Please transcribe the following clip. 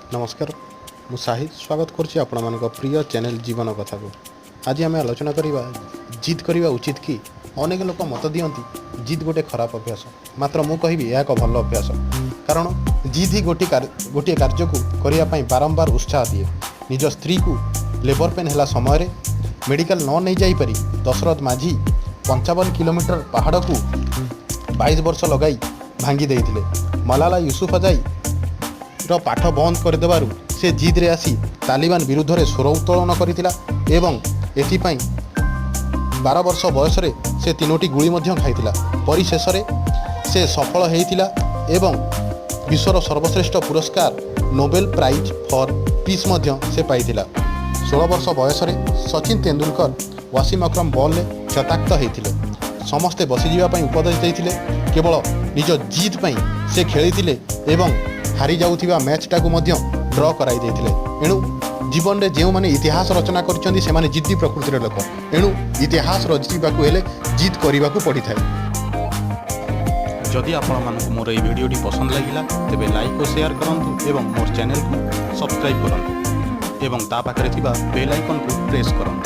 नमस्कार मु साहिद स्वागत करुच्ची आपण मान प्रिय चैनल जीवन कथा को। आज आम आलोचना करवा जिद करवा उचित कि अनेक लोक मत दियंती जिद गोटे खराब अभ्यास, मात्र मु कहबी यह एक भल अभ्यास। कारण जिद ही गोटे कार्य को करने बारंबार उत्साह दिए। निज स्त्री को लेबर पेन है समय मेडिकल न नहीं जापरि दशरथ माझी 55 किलोमीटर पहाड़ को 22 वर्ष लगाई भांगी देइथिले। मलाला यूसुफजाई पाठ बंद करदेबारु से जिद रे आसी तालिबान विरुद्ध रे स्वर उत्तोलन करथिला एवं एथिपाई 12 वर्ष बयस रे से 3टी गुली मध्य खाइथिला। परिशेष रे से सफल हेइथिला एवं विश्वर सर्वश्रेष्ठ पुरस्कार नोबेल प्राइज फॉर पीस मध्य से पाइथिला। 16 वर्ष बयस रे सचिन तेंदुलकर वसीम अक्रम बॉल रे क्षताक्त हेइथिले। समस्ते बसी जीवा पई उपदेश देइथिले, केवल निज जिद पई से खेलिथिले एवं हारी जाउथिबा मैचटा को मध्य ड्र कराई देइथिले। एणु जीवन रे जेउ माने इतिहास रचना करचंदी से माने जिद्दी प्रकृति रे लोक। एणु इतिहास रचिबाकू हेले जिद करिबाकू पड़ी थाए। जदि आपण मानकु मोर এই ভিডিওটি पसंद लागिला तेबे लाइक और शेयर करंतु एवं मोर चैनल को सब्सक्राइब करंतु एवं ता पाखरे थिबा बेल आइकन को प्रेस करंतु।